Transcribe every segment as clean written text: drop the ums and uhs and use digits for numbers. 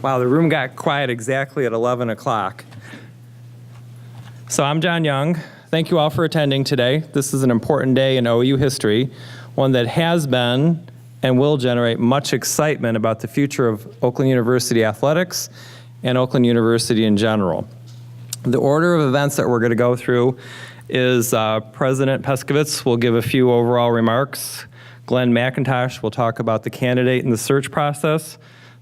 Wow, the room got quiet exactly at 11 o'clock. So I'm John Young. Thank you all for attending today. This is an important day in OU history, one that has been and will generate much excitement about the future of Oakland University athletics and Oakland University in general. The order of events that we're going to go through is President Pescovitz will give a few overall remarks. Glenn McIntosh will talk about the candidate and the search process.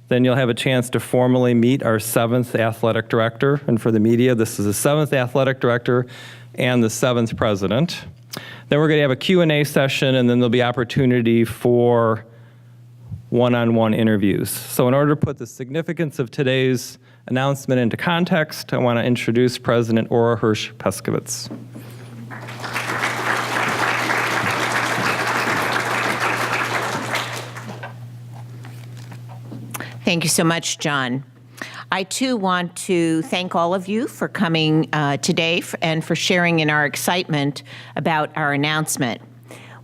Then you'll have a chance to formally meet our 7th athletic director. And for the media, this is the 7th athletic director and the 7th president. Then we're going to have a Q&A session, and then there'll be opportunity for one-on-one interviews. So in order to put the significance of today's announcement into context, I want to introduce President Hirsch Pescovitz. Thank you so much, John. I too want to thank all of you for coming today and for sharing in our excitement about our announcement.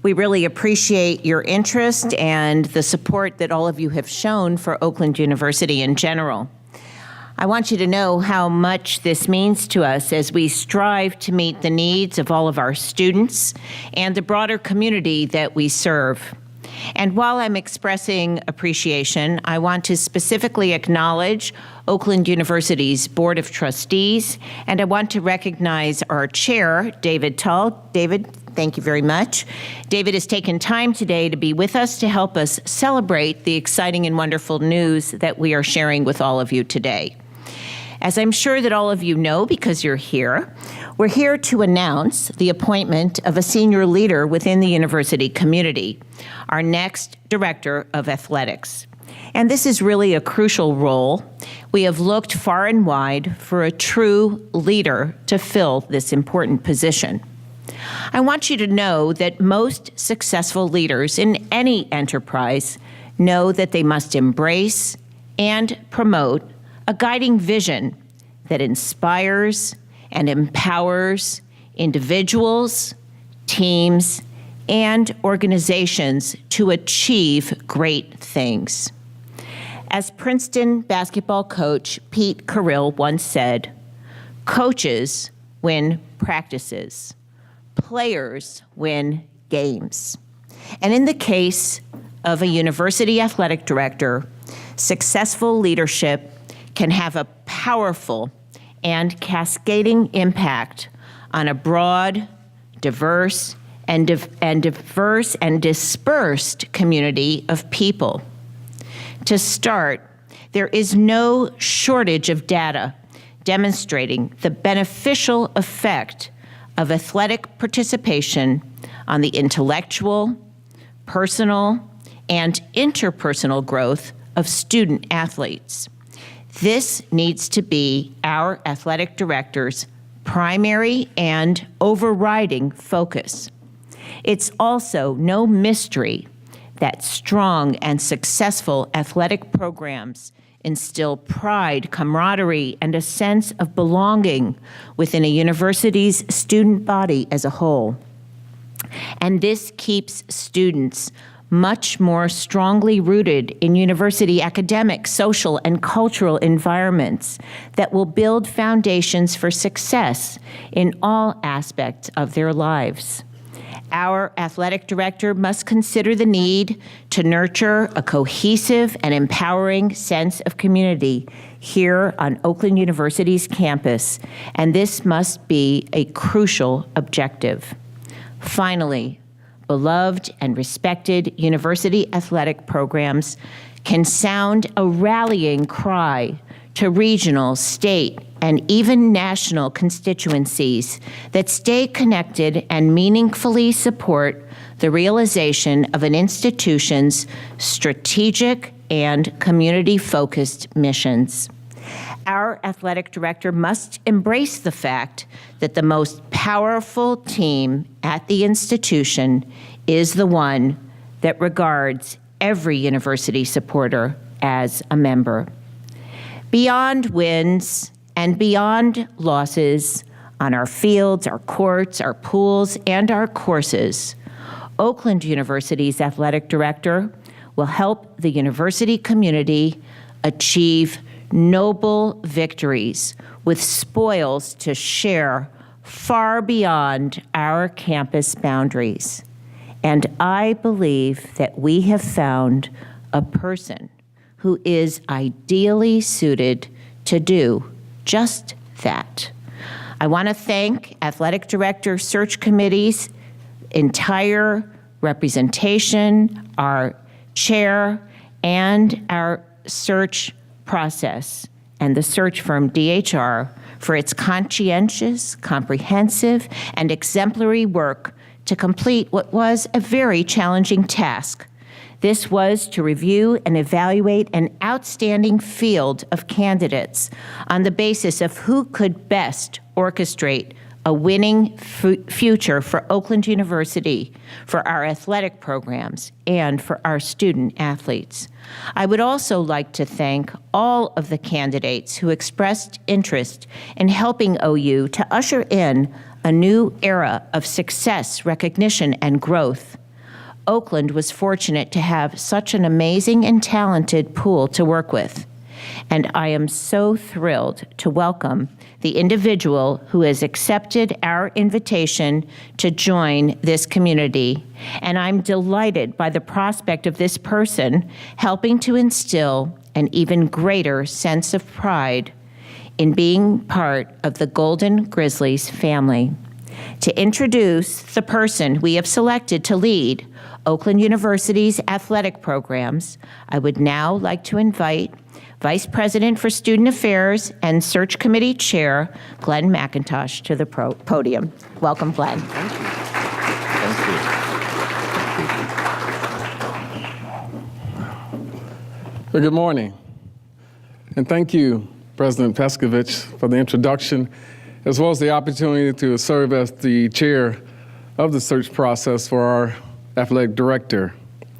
We really appreciate your interest and the support that all of you have shown for Oakland University in general. I want you to know how much this means to us as we strive to meet the needs of all of our students and the broader community that we serve. And while I'm expressing appreciation, I want to specifically acknowledge Oakland University's Board of Trustees, and I want to recognize our chair, David Tull. David, thank you very much. David has taken time today to be with us to help us celebrate the exciting and wonderful news that we are sharing with all of you today. As I'm sure that all of you know because you're here, we're here to announce the appointment of a senior leader within the university community, our next director of athletics. And this is really a crucial role. We have looked far and wide for a true leader to fill this important position. I want you to know that most successful leaders in any enterprise know that they must embrace and promote a guiding vision that inspires and empowers individuals, teams, and organizations to achieve great things. As Princeton basketball coach Pete Carrill once said, coaches win practices, players win games. And in the case of a university athletic director, successful leadership can have a powerful and cascading impact on a broad, diverse and dispersed community of people. To start, there is no shortage of data demonstrating the beneficial effect of athletic participation on the intellectual, personal, and interpersonal growth of student athletes. This needs to be our athletic director's primary and overriding focus. It's also no mystery that strong and successful athletic programs instill pride, camaraderie, and a sense of belonging within a university's student body as a whole. And this keeps students much more strongly rooted in university academic, social, and cultural environments that will build foundations for success in all aspects of their lives. Our athletic director must consider the need to nurture a cohesive and empowering sense of community here on Oakland University's campus, and this must be a crucial objective. Finally, beloved and respected university athletic programs can sound a rallying cry to regional, state, and even national constituencies that stay connected and meaningfully support the realization of an institution's strategic and community-focused missions. Our athletic director must embrace the fact that the most powerful team at the institution is the one that regards every university supporter as a member. Beyond wins and beyond losses on our fields, our courts, our pools, and our courses, Oakland University's athletic director will help the university community achieve noble victories with spoils to share far beyond our campus boundaries. And I believe that we have found a person who is ideally suited to do just that. I want to thank Athletic Director Search Committee's entire representation, our chair, and our search process, and the search firm DHR for its conscientious, comprehensive, and exemplary work to complete what was a very challenging task. This was to review and evaluate an outstanding field of candidates on the basis of who could best orchestrate a winning future for Oakland University, for our athletic programs, and for our student athletes. I would also like to thank all of the candidates who expressed interest in helping OU to usher in a new era of success, recognition, and growth. Oakland was fortunate to have such an amazing and talented pool to work with. And I am so thrilled to welcome the individual who has accepted our invitation to join this community. And I'm delighted by the prospect of this person helping to instill an even greater sense of pride in being part of the Golden Grizzlies family. To introduce the person we have selected to lead Oakland University's athletic programs, I would now like to invite Vice President for Student Affairs and Search Committee Chair, Glenn McIntosh, to the podium. Welcome, Glenn. Thank you. Thank you. Well, good morning. And thank you, President Pescovitz, for the introduction, as well as the opportunity to serve as the chair of the search process for our athletic director.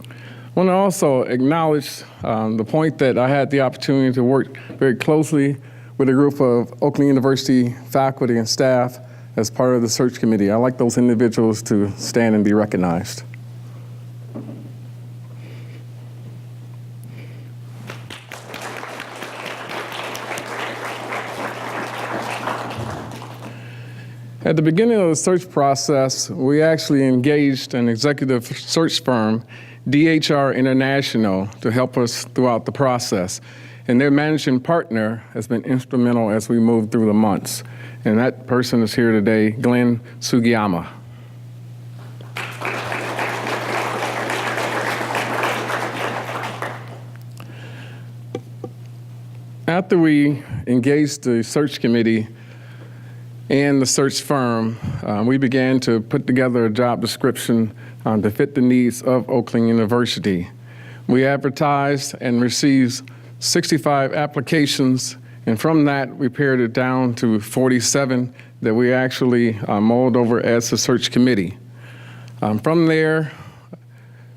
I want to also acknowledge the point that I had the opportunity to work very closely with a group of Oakland University faculty and staff as part of the search committee. I like those individuals to stand and be recognized. At the beginning of the search process, we actually engaged an executive search firm, DHR International, to help us throughout the process. And their managing partner has been instrumental as we move through the months. And that person is here today, Glenn Sugiyama. After we engaged the search committee and the search firm, we began to put together a job description to fit the needs of Oakland University. We advertised and received 65 applications, and from that, we pared it down to 47 that we actually mulled over as a search committee. From there,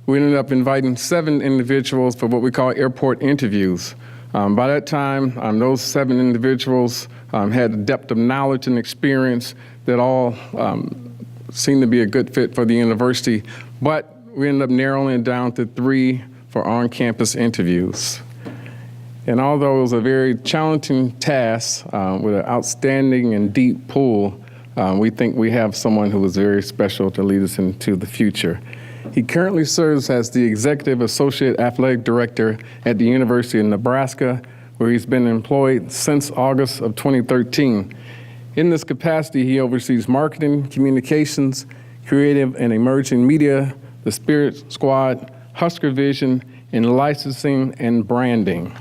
we ended up inviting 7 individuals for what we call airport interviews. By that time, those 7 individuals had a depth of knowledge and experience that all seemed to be a good fit for the university, but we ended up narrowing it down to 3 for on-campus interviews. And although it was a very challenging task with an outstanding and deep pool, we think we have someone who is very special to lead us into the future. He currently serves as the Executive Associate Athletic Director at the University of Nebraska, where he's been employed since August of 2013. In this capacity, he oversees marketing, communications, creative and emerging media, the Spirit Squad, Husker Vision, and licensing and branding.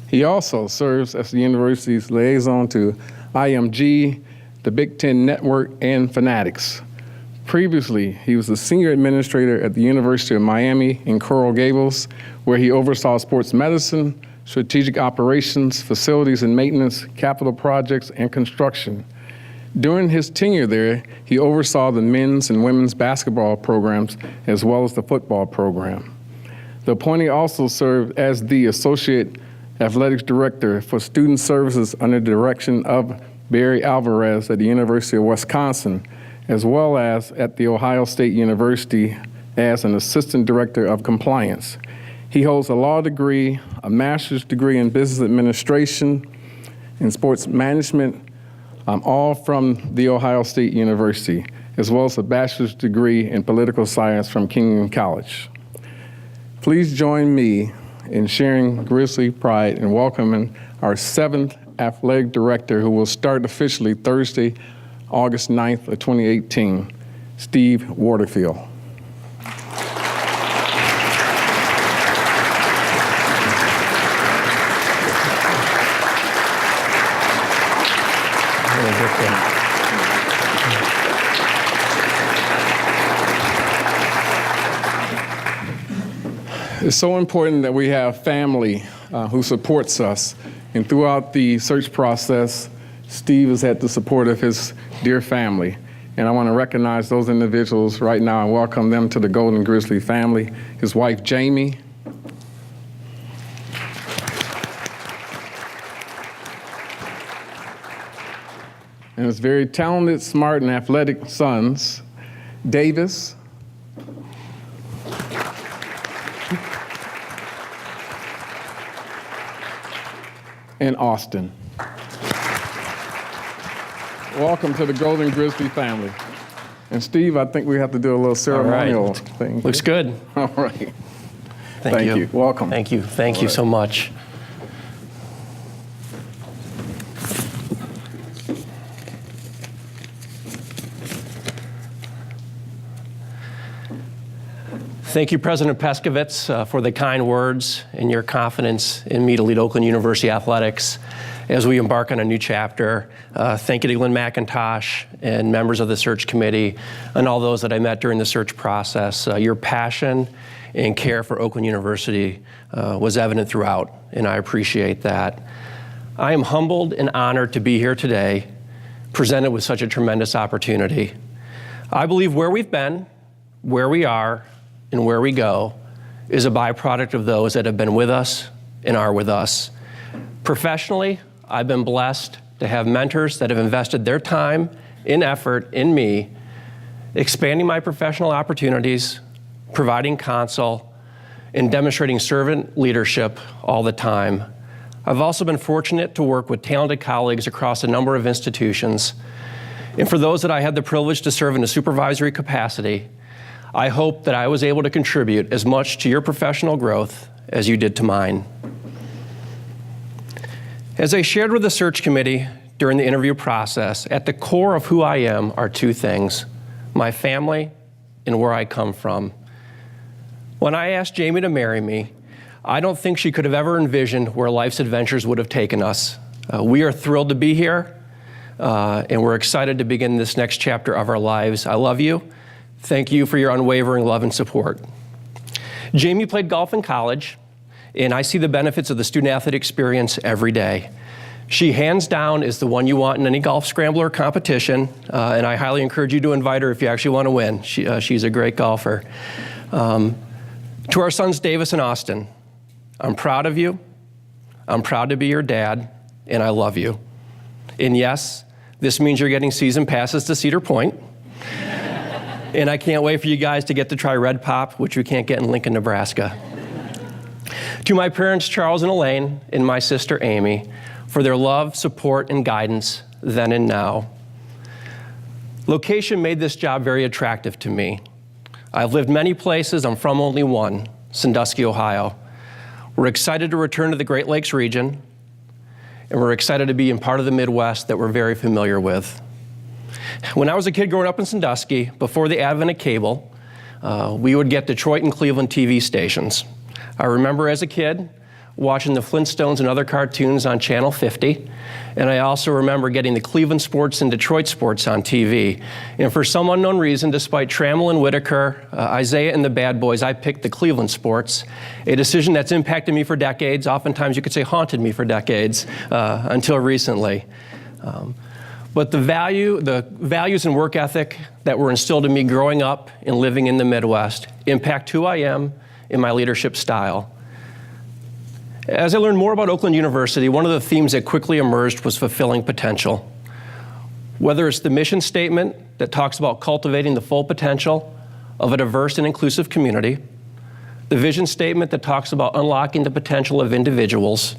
He also serves as the university's liaison to IMG, the Big Ten Network, and Fanatics. Previously, he was the senior administrator at the University of Miami in Coral Gables, where he oversaw sports medicine, strategic operations, facilities and maintenance, capital projects, and construction. During his tenure there, he oversaw the men's and women's basketball programs as well as the football program. The appointee also served as the Associate Athletics Director for Student Services under the direction of Barry Alvarez at the University of Wisconsin, as well as at The Ohio State University as an Assistant Director of Compliance. He holds a law degree, a master's degree in business administration, and sports management, all from The Ohio State University, as well as a bachelor's degree in political science from Kenyon College. Please join me in sharing Grizzly pride and welcoming our 7th athletic director, who will start officially Thursday, August 9th of 2018, Steve Waterfield. It's so important that we have family who supports us. And throughout the search process, Steve has had the support of his dear family. And I want to recognize those individuals right now and welcome them to the Golden Grizzly family. His wife, Jamie. And his very talented, smart, and athletic sons, Davis, and Austin. Welcome to the Golden Grizzly family. And Steve, I think we have to do a little ceremonial thing. Looks good. All right. Thank you. Welcome. Thank you. Thank you so much. Thank you, President Pescovitz, for the kind words and your confidence in me to lead Oakland University Athletics as we embark on a new chapter. Thank you to Glenn McIntosh and members of the search committee and all those that I met during the search process. Your passion and care for Oakland University was evident throughout, and I appreciate that. I am humbled and honored to be here today, presented with such a tremendous opportunity. I believe where we've been, where we are, and where we go is a byproduct of those that have been with us and are with us. Professionally, I've been blessed to have mentors that have invested their time and effort in me, expanding my professional opportunities, providing counsel, and demonstrating servant leadership all the time. I've also been fortunate to work with talented colleagues across a number of institutions. And for those that I had the privilege to serve in a supervisory capacity, I hope that I was able to contribute as much to your professional growth as you did to mine. As I shared with the search committee during the interview process, at the core of who I am are two things: my family and where I come from. When I asked Jamie to marry me, I don't think she could have ever envisioned where life's adventures would have taken us. We are thrilled to be here, and we're excited to begin this next chapter of our lives. I love you. Thank you for your unwavering love and support. Jamie played golf in college, and I see the benefits of the student-athlete experience every day. She, hands down, is the one you want in any golf scrambler competition, and I highly encourage you to invite her if you actually want to win. She's a great golfer. To our sons, Davis and Austin, I'm proud of you. I'm proud to be your dad, and I love you. And yes, this means you're getting season passes to Cedar Point. And I can't wait for you guys to get to try Red Pop, which we can't get in Lincoln, Nebraska. To my parents, Charles and Elaine, and my sister, Amy, for their love, support, and guidance then and now. Location made this job very attractive to me. I've lived many places. I'm from only one, Sandusky, Ohio. We're excited to return to the Great Lakes region, and we're excited to be in part of the Midwest that we're very familiar with. When I was a kid growing up in Sandusky, before the advent of cable, we would get Detroit and Cleveland TV stations. I remember as a kid watching the Flintstones and other cartoons on Channel 50, and I also remember getting the Cleveland sports and Detroit sports on TV. And for some unknown reason, despite Trammell and Whitaker, Isaiah and the Bad Boys, I picked the Cleveland sports, a decision that's impacted me for decades, oftentimes you could say haunted me for decades, until recently. But the values and work ethic that were instilled in me growing up and living in the Midwest impact who I am and my leadership style. As I learned more about Oakland University, one of the themes that quickly emerged was fulfilling potential. Whether it's the mission statement that talks about cultivating the full potential of a diverse and inclusive community, the vision statement that talks about unlocking the potential of individuals,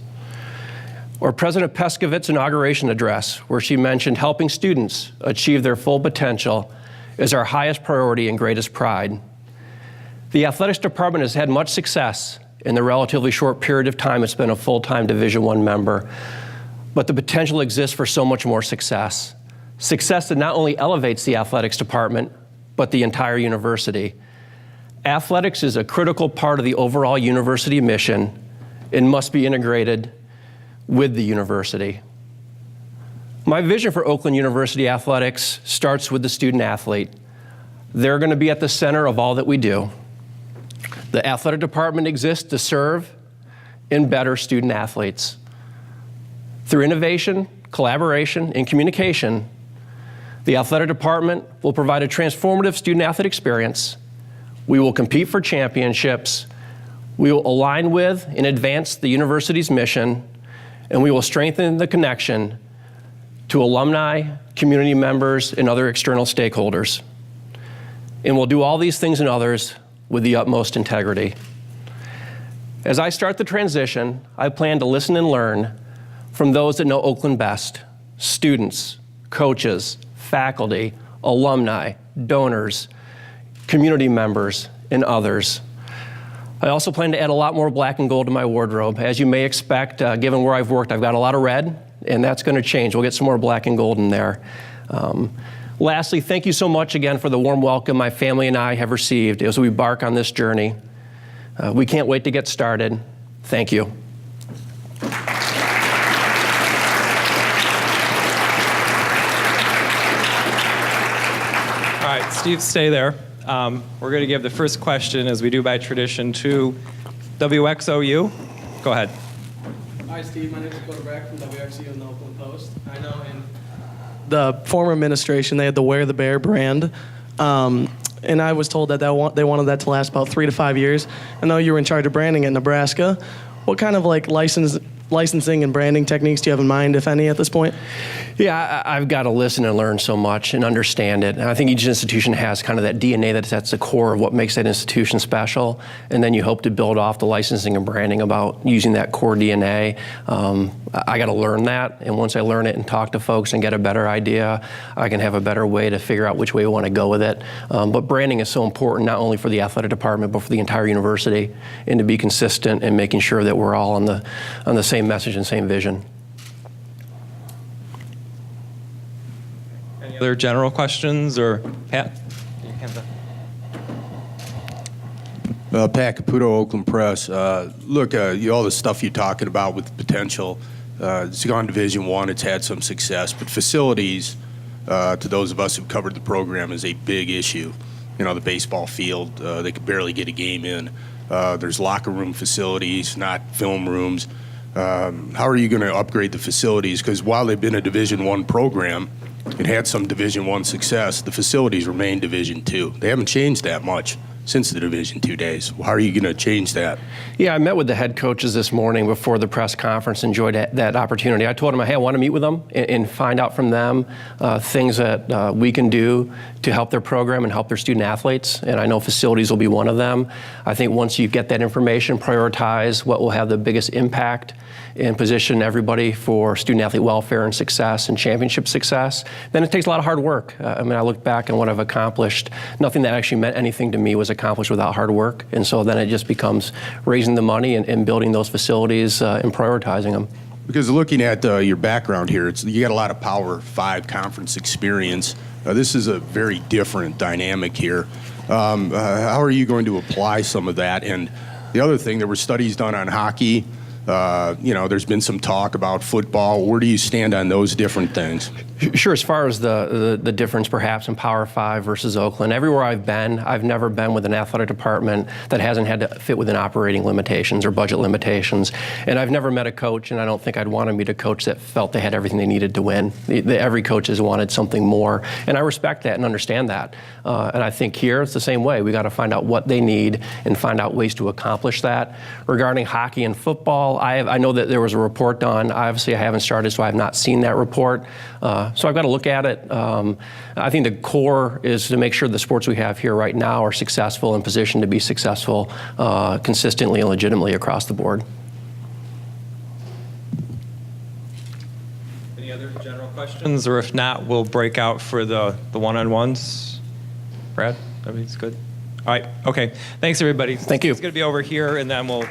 or President Pescovitz's inauguration address, where she mentioned helping students achieve their full potential is our highest priority and greatest pride. The athletics department has had much success in the relatively short period of time it's been a full-time Division I member, but the potential exists for so much more success. Success that not only elevates the athletics department, but the entire university. Athletics is a critical part of the overall university mission and must be integrated with the university. My vision for Oakland University athletics starts with the student athlete. They're going to be at the center of all that we do. The athletic department exists to serve and better student athletes. Through innovation, collaboration, and communication, the athletic department will provide a transformative student-athlete experience. We will compete for championships. We will align with and advance the university's mission, and we will strengthen the connection to alumni, community members, and other external stakeholders. And we'll do all these things and others with the utmost integrity. As I start the transition, I plan to listen and learn from those that know Oakland best: students, coaches, faculty, alumni, donors, community members, and others. I also plan to add a lot more black and gold to my wardrobe. As you may expect, given where I've worked, I've got a lot of red, and that's going to change. We'll get some more black and gold in there. Lastly, thank you so much again for the warm welcome my family and I have received as we embark on this journey. We can't wait to get started. Thank you. All right, Steve, stay there. We're going to give the first question, as we do by tradition, to WXOU. Go ahead. Hi, Steve. My name is Quarterback from WXU and the Oakland Post. I know in the former administration, they had the Wear the Bear brand. And I was told that they wanted that to last about 3 to 5 years. I know you were in charge of branding at Nebraska. What kind of licensing and branding techniques do you have in mind, if any, at this point? Yeah, I've got to listen and learn so much and understand it. And I think each institution has kind of that DNA that's the core of what makes that institution special. And then you hope to build off the licensing and branding about using that core DNA. I got to learn that. And once I learn it and talk to folks and get a better idea, I can have a better way to figure out which way we want to go with it. But branding is so important, not only for the athletic department, but for the entire university, and to be consistent and making sure that we're all on the same message and same vision. Any other general questions, or Pat? Pat Caputo, Oakland Press. Look, all the stuff you're talking about with potential, it's gone Division I, it's had some success, but facilities, to those of us who've covered the program, is a big issue. You know, the baseball field, they could barely get a game in. There's locker room facilities, not film rooms. How are you going to upgrade the facilities? Because while they've been a Division I program, it had some Division I success, the facilities remain Division II. They haven't changed that much since the Division II days. How are you going to change that? Yeah, I met with the head coaches this morning before the press conference, enjoyed that opportunity. I told them, hey, I want to meet with them and find out from them things that we can do to help their program and help their student athletes. And I know facilities will be one of them. I think once you get that information, prioritize what will have the biggest impact and position everybody for student athlete welfare and success and championship success, then it takes a lot of hard work. I mean, I look back on what I've accomplished. Nothing that actually meant anything to me was accomplished without hard work. And so then it just becomes raising the money and building those facilities and prioritizing them. Because looking at your background here, you got a lot of Power 5 conference experience. This is a very different dynamic here. How are you going to apply some of that? And the other thing, there were studies done on hockey. There's been some talk about football. Where do you stand on those different things? Sure, as far as the difference perhaps in Power 5 versus Oakland, everywhere I've been, I've never been with an athletic department that hasn't had to fit within operating limitations or budget limitations. And I've never met a coach, and I don't think I'd want to meet a coach that felt they had everything they needed to win. Every coach has wanted something more, and I respect that and understand that. And I think here it's the same way. We got to find out what they need and find out ways to accomplish that. Regarding hockey and football, I know that there was a report done. Obviously, I haven't started, so I have not seen that report. So I've got to look at it. I think the core is to make sure the sports we have here right now are successful and positioned to be successful consistently and legitimately across the board. Any other general questions? Or if not, we'll break out for the one-on-ones. Brad, that means good. All right, okay. Thanks, everybody. Thank you. It's going to be over here, and then we'll